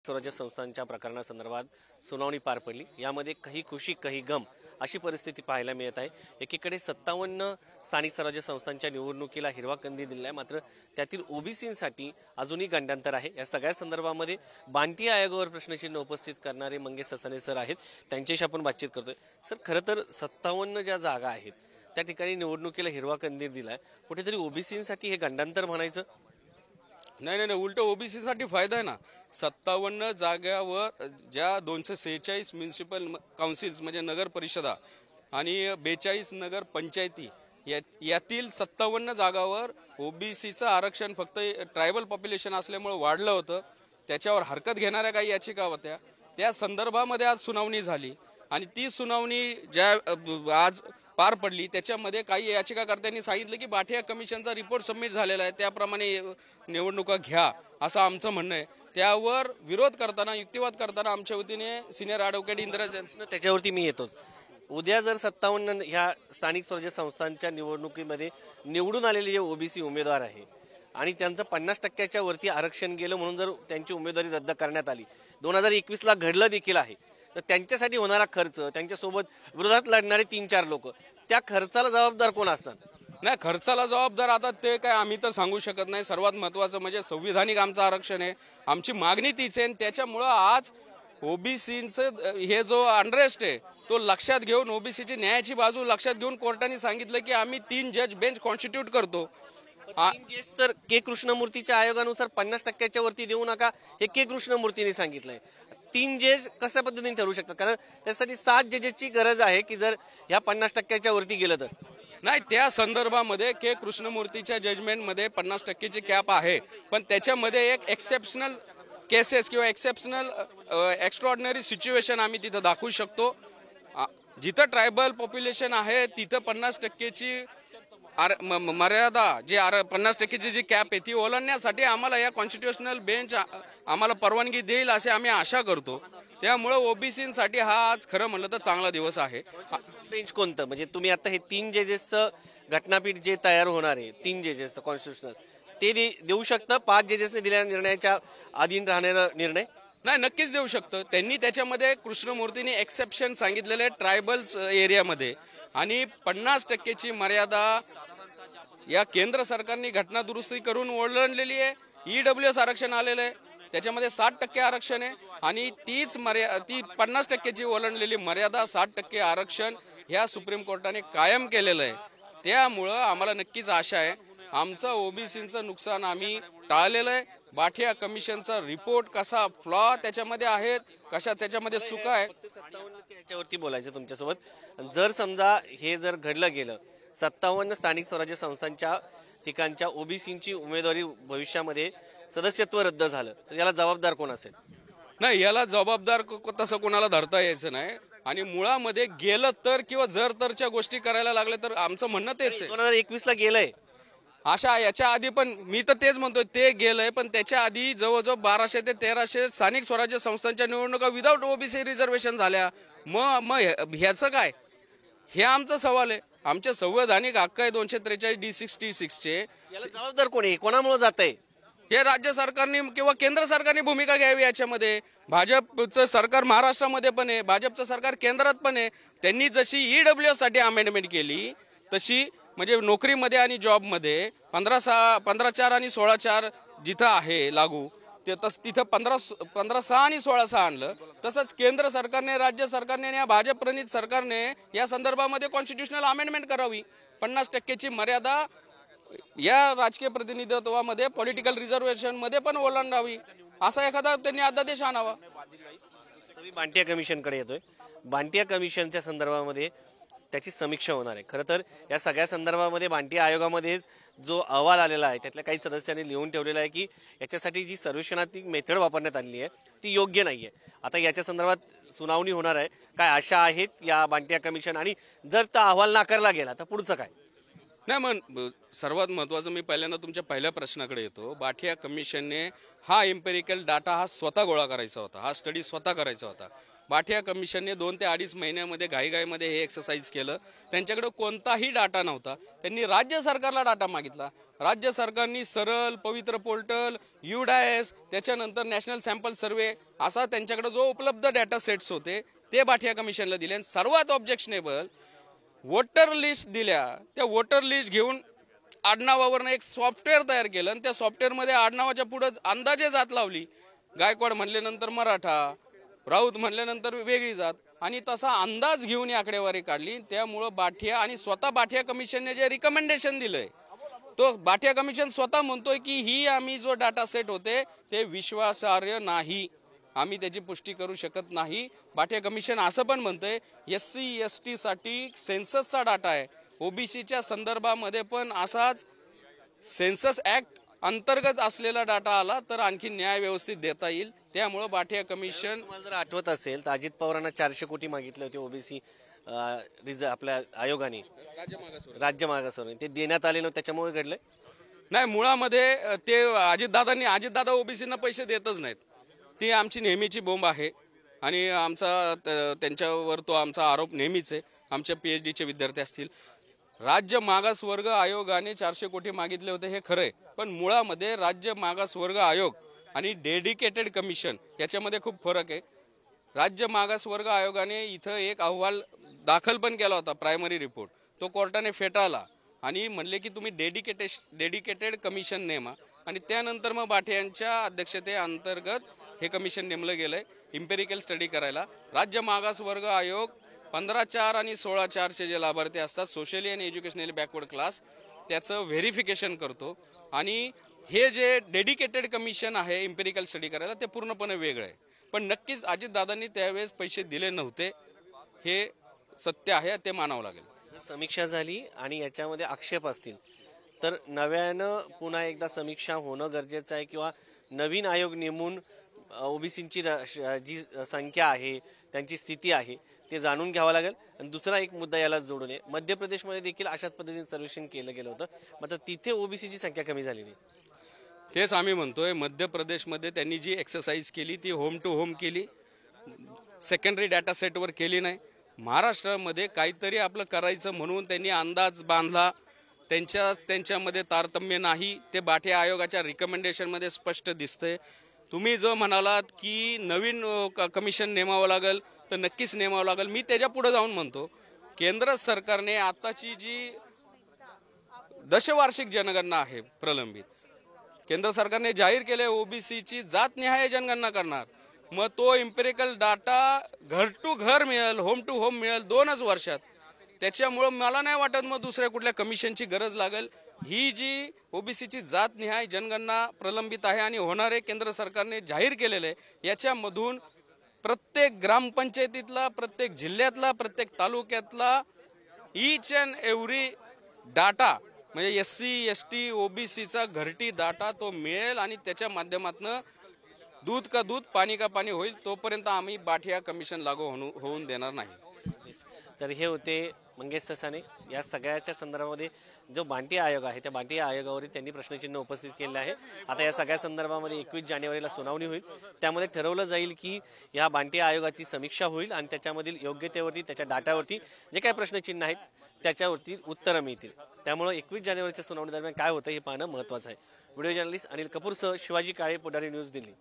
स्वराज्य संस्थांच्या प्रकरणासंदर्भात सुनावणी पार पडली। यामध्ये काही खुशी काही गम अशी परिस्थिती पाहायला मिळत आहे। एकीकडे 57 स्थानिक स्वराज्य संस्थांच्या निवडणुकीला हिरवा कंदील दिला आहे, मात्र त्यातील ओबीसींसाठी अजूनही गंडांतर आहे। या सगळ्या संदर्भामध्ये बांटी आयोगावर प्रश्नचिन्ह उपस्थित करणारे मंगेश ससाणे सर आहेत, त्यांच्याशी आपण बातचीत करतोय। सर, खरं तर 57 ज्या जागा आहेत त्या ठिकाणी निवडणुकीला हिरवा कंदील दिलाय, कुठेतरी ओबीसींसाठी हे गंडांतर म्हणायचं? नाही, उलट ओबीसी साठी फायदा आहे ना। 57 जागावर ज्या 246 म्युनिसिपल काउन्सिल्स म्हणजे नगर परिषदा आणि 42 नगर पंचायती यातील 57 जागावर ओबीसीचं आरक्षण फक्त ट्रायबल पॉप्युलेशन असल्यामुळे वाढलं होतं। त्याच्यावर हरकत घेणाऱ्या काही याचिका होत्या, त्या संदर्भामध्ये आज सुनावणी झाली आणि ती सुनावणी ज्या आज पार पडली त्याच्यामध्ये काही याचिकाकर्त्यांनी सांगितलं की बाठिया कमिशनचा रिपोर्ट सबमिट झालेला आहे, त्याप्रमाणे निवडणुका घ्या असं आमचं म्हणणं आहे। त्यावर विरोध करताना, युक्तिवाद करताना आमच्या वतीने सिनियर ॲडव्होकेट इंदिरा त्याच्यावरती मी येतो। उद्या जर 57 ह्या स्थानिक स्वराज्य संस्थांच्या निवडणुकीमध्ये निवडून आलेले जे ओबीसी उमेदवार आहे आणि त्यांचं 50% वरती आरक्षण गेलं म्हणून जर त्यांची उमेदवारी रद्द करण्यात आली, 2021ला घडलं देखील आहे, तर त्यांच्यासाठी होणारा खर्च, त्यांच्यासोबत विरोधात लढणारे 3-4 लोक, त्या खर्चाला जबाबदार कोण असणार? नाही, खर्चाला जबाबदार आता ते काय आम्ही तर सांगू शकत नाही। सर्वात महत्त्वाचं म्हणजे संविधानिक आमचं आरक्षण आहे, आमची मागणी तीच आहे। त्याच्यामुळं आज ओबीसीचं हे जो अनरेस्ट आहे तो लक्षात घेऊन, ओबीसीची न्यायाची बाजू लक्षात घेऊन कोर्टाने सांगितलं की आम्ही 3 जज बेंच कॉन्स्टिट्यूट करतो। 3 जज तर के कृष्णमूर्तीच्या आयोगानुसार 50% वरती देऊ नका हे के कृष्णमूर्तीने सांगितलंय। 3 जज कशा पद्धतीने ठरवू शकतात? कारण त्यासाठी 7 जजेसची गरज आहे की जर ह्या 50% वरती गेलं तर। नाही, त्या संदर्भामध्ये के कृष्णमूर्तीच्या जजमेंटमध्ये 50%ची कॅप आहे, पण त्याच्यामध्ये एक एक्सेप्शनल केसेस किंवा एक्सेप्शनल एक्स्ट्रॉर्डिनरी सिच्युएशन आम्ही तिथं दाखवू शकतो। जिथं ट्रायबल पॉप्युलेशन आहे तिथं 50%ची मर्यादा, जी 50%ची जी कॅप आहे ती ओलांडण्यासाठी आम्हाला या कॉन्स्टिट्युशनल बेंच आम्हाला परवानगी देईल असे आम्ही आशा करतो। त्यामुळे ओबीसीसाठी हा आज खरं म्हणलं तर चांगला दिवस आहे। बेंच कोणतं? म्हणजे तुम्ही आता हे 3 जजेसचं घटनापीठ जे तयार होणार आहे, 3 जजेसचं कॉन्स्टिट्युशनल, ते देऊ शकतं 5 जजेसने दिलेल्या निर्णयाच्या अधीन राहणारा निर्णय? नाही, नक्कीच देऊ शकतं। त्यांनी त्याच्यामध्ये कृष्णमूर्तींनी एक्सेप्शन सांगितलेले ट्रायबल एरियामध्ये आणि 50%ची मर्यादा या केंद्र सरकारने घटना दुरुस्ती करून ओलांडलेली आहे। ईडब्ल्यूएस आरक्षण आलेलं आहे, त्याच्यामध्ये 60% आरक्षण आहे आणि ती 50%ची ओलांडलेली मर्यादा 60% आरक्षण ह्या सुप्रीम कोर्टाने कायम केलेलं आहे। त्यामुळं आम्हाला नक्कीच आशा आहे आमचं ओबीसीचं नुकसान आम्ही टाळलेलं आहे। बाठिया कमिशनचा रिपोर्ट कसा फ्लॉ त्याच्यामध्ये आहेत, कशा त्याच्यामध्ये चुका आहे, 57 याच्यावरती बोलायचं तुमच्यासोबत। जर समजा हे जर घडलं गेलं, 57 स्थानिक स्वराज्य संस्थांच्या ठिकाणच्या ओबीसींची उमेदवारी भविष्यामध्ये सदस्यत्व रद्द झालं तर याला जबाबदार कोण असेल? नाही, याला जबाबदार तसं कोणाला धरता यायचं नाही आणि मुळामध्ये गेलं तर किंवा जर तरच्या गोष्टी करायला लागल्या तर आमचं म्हणणं तेच आहे। 2021ला गेलंय अशा याच्या आधी पण मी तर तेच म्हणतोय, ते गेलंय, पण त्याच्या आधी जवळजवळ 1200 ते 1300 स्थानिक स्वराज्य संस्थांच्या निवडणुका विदाऊट ओबीसी रिझर्वेशन झाल्या। मग ह्याचं काय? हे आमचा सवाल आहे। आमचे संवैधानिक हक्क आहे 243 D66 याला जबाबदार कोण आहे? कोणामुळे जात आहे? हे राज्य सरकारने किंवा केंद्र सरकारने भूमिका घ्यावी याच्यामध्ये। भाजपचं सरकार महाराष्ट्रामध्ये पण आहे, भाजपचं सरकार केंद्रात पण आहे। त्यांनी जशी ईडब्ल्यूएस साठी अमेंडमेंट केली तशी म्हणजे नोकरीमध्ये आणि जॉबमध्ये 15(4) आणि 16(4) जिथं आहे लागू, तिथं 15(6) आणि 16(6) आणलं। तसंच केंद्र सरकारने, राज्य सरकारने आणि या भाजप प्रणित सरकारने या संदर्भामध्ये कॉन्स्टिट्युशनल अमेंडमेंट करावी। 50%ची मर्यादा या राजकीय प्रतिनिधित्वामध्ये, पॉलिटिकल रिझर्वेशन मध्ये पण ओलांडावी, असा एखादा त्यांनी अध्यादेश आणावा। मी बांटिया कमिशनकडे येतोय। बांटिया कमिशनच्या संदर्भामध्ये त्याची समीक्षा होणार आहे। खरं तर या सगळ्या संदर्भामध्ये बांटिया आयोगामध्येच जो अहवाल आलेला आहे त्यातल्या काही सदस्यांनी लिहून ठेवलेला आहे की याच्यासाठी जी सर्वेक्षणात्मक मेथड वापरण्यात आलेली आहे ती योग्य नाही आहे। आता याच्या संदर्भात सुनावणी होणार आहे। काय आशा आहेत या बांटिया कमिशन, आणि जर तो अहवाल नाकारला गेला तर पुढचं काय? नाही मग सर्वात महत्त्वाचं मी पहिल्यांदा तुमच्या पहिल्या प्रश्नाकडे येतो. बाठिया कमिशनने हा एम्पेरिकल डाटा हा स्वतः गोळा करायचा होता, हा स्टडी स्वतः करायचा होता. बाठिया कमिशनने 2 ते 2.5 महिन्यामध्ये घाईघाईमध्ये हे एक्सरसाइज केलं. त्यांच्याकडे कोणताही डाटा नव्हता. त्यांनी राज्य सरकारला डाटा मागितला. राज्य सरकारने सरळ, पवित्र पोर्टल, UDAS, त्याच्यानंतर नॅशनल सॅम्पल सर्वे असा त्यांच्याकडे जो उपलब्ध डाटा सेट्स होते ते बाठिया कमिशनला दिले. आणि सर्वात ऑब्जेक्शनेबल वोटर लिस्ट दिल्या. त्या वोटर लिस्ट घेऊन आडनावावरनं एक सॉफ्टवेअर तयार केलं आणि त्या सॉफ्टवेअरमध्ये आडनावाच्या पुढे अंदाजे जात लावली. गायकवाड म्हणल्यानंतर मराठा, राऊत म्हणल्यानंतर वेगळी जात आणि तसा अंदाज घेऊन ही आकडेवारी काढली. त्यामुळं बाठिया आणि स्वतः बाठिया कमिशनने जे रिकमेंडेशन दिलंय तो बाठिया कमिशन स्वतः म्हणतोय की ही आम्ही जो डाटा सेट होते ते विश्वासार्ह नाही, आम्ही त्याची पुष्टी करू शकत नाही. बाठिया कमिशन असं पण म्हणतंय SC ST साठी सेन्ससचा डाटा आहे, OBCच्या संदर्भामध्ये पण असाच सेन्सस ऍक्ट अंतर्गत असलेला डाटा आला तर आणखी न्याय व्यवस्थित देता येईल. त्यामुळे बाठिया कमिशन, तुम्हाला जर आठवत असेल तर अजित पवारांना 400 कोटी मागितले होते OBC आपल्या आयोगाने, राज्य मागासवर्गीय, ते देण्यात आले नव्हते, त्याच्यामुळे घडलंय. नाही मुळामध्ये ते अजितदादा OBCना पैसे देतच नाहीत. ती आमची नेहमीची बोंब आहे आणि आमचा त्यांच्यावर तो आमचा आरोप नेहमीच आहे. आमच्या PhDचे विद्यार्थी असतील, राज्य मागासवर्ग आयोगाने 400 कोटी मागितले होते हे खरंय, पण मुळामध्ये राज्य मागासवर्ग आयोग आणि डेडिकेटेड कमिशन याच्यामध्ये खूप फरक आहे. राज्य मागासवर्ग आयोगाने इथं एक अहवाल दाखल पण केला होता, प्रायमरी रिपोर्ट, तो कोर्टाने फेटाळला आणि म्हणले की तुम्ही डेडिकेटेड कमिशन नेमा. आणि त्यानंतर मग बाठियांच्या अध्यक्षतेअंतर्गत हे कमिशन नेमलं गेलंय इम्पेरिकल स्टडी करायला. राज्य मागासवर्ग आयोग 15/4 आणि 16/4 जे लाभार्थी असतात, सोशली आणि एज्युकेशनली बॅकवर्ड क्लास, त्याचं व्हेरिफिकेशन करतो. आणि हे जे डेडिकेटेड कमिशन आहे इम्पेरिकल स्टडी करायला ते पूर्णपणे वेगळं आहे. पण नक्कीच अजितदादांनी त्यावेळेस पैसे दिले नव्हते हे सत्य आहे, ते मानावं लागेल. जर समीक्षा झाली आणि याच्यामध्ये आक्षेप असतील तर नव्यानं पुन्हा एकदा समीक्षा होणं गरजेचं आहे किंवा नवीन आयोग नेमून OBCची जी संख्या आहे, त्यांची स्थिती आहे ते जाणून घ्यावं लागेल. आणि दुसरा एक मुद्दा याला जोडून आहे, मध्य प्रदेशमध्ये देखील अशाच पद्धतीने सर्वेक्षण केलं गेलं होतं, मात्र तिथे OBCची संख्या कमी झाली नाही. तेच आम्ही म्हणतोय, मध्य प्रदेशमध्ये त्यांनी जी एक्सरसाइज केली ती होम टू होम केली, सेकंडरी डाटा सेटवर केली नाही. महाराष्ट्रामध्ये काहीतरी आपलं करायचं म्हणून त्यांनी अंदाज बांधला, त्यांच्यामध्ये तारतम्य नाही, ते बाठिया आयोगाच्या रिकमेंडेशनमध्ये स्पष्ट दिसतंय. तुम्ही जर म्हणालात की नवीन कमिशन नेमावं लागेल तर नक्कीच नेमावं लागेल. मी त्याच्या पुढे जाऊन म्हणतो, केंद्र सरकारने आताची जी दशवार्षिक जनगणना आहे प्रलंबित, केंद्र सरकारने जाहीर केले OBCची जातनिहाय जनगणना करणार. मग तो इम्पेरिकल डाटा घर टू घर मिळेल, होम टू होम मिळेल 2च वर्षात. त्याच्यामुळं मला नाही वाटत मग दुसऱ्या कुठल्या कमिशनची गरज लागेल. ही जी OBCची जातनिहाय जनगणना प्रलंबित आहे आणि होणारे केंद्र सरकारने जाहीर केलेले आहे, याच्यामधून प्रत्येक ग्रामपंचायतीतला, प्रत्येक जिल्ह्यातला, प्रत्येक तालुक्यातला ईच अँड एव्हरी डाटा म्हणजे SC ST OBCचा घरटी डाटा तो मिळेल आणि त्याच्या माध्यमातून दूध का दूध पाणी का पाणी होईल. तोपर्यंत आम्ही बाठिया कमिशन लागू होऊन देणार नाही. तर हे होते मंगेश ससाणे. या सगळ्याच्या संदर्भामध्ये जो बांटिया आयोग आहे त्या बांटिया आयोगावर त्यांनी प्रश्नचिन्ह उपस्थित केले आहे. आता या सगळ्या संदर्भामध्ये 21 जानेवारीला सुनावणी होईल. त्यामध्ये ठरवलं जाईल की या बांटिया आयोगाची समीक्षा होईल आणि त्याच्यामधील योग्यतेवरती, त्याच्या डाटावरती जे काही प्रश्नचिन्ह आहेत त्याच्यावरती उत्तरं मिळतील. त्यामुळे 21 जानेवारीच्या सुनावणी दरम्यान काय होतं हे पाहणं महत्त्वाचं आहे. व्हिडिओ जर्नलिस्ट अनिल कपूरसह शिवाजी काळे, पुढारी न्यूज, दिल्ली.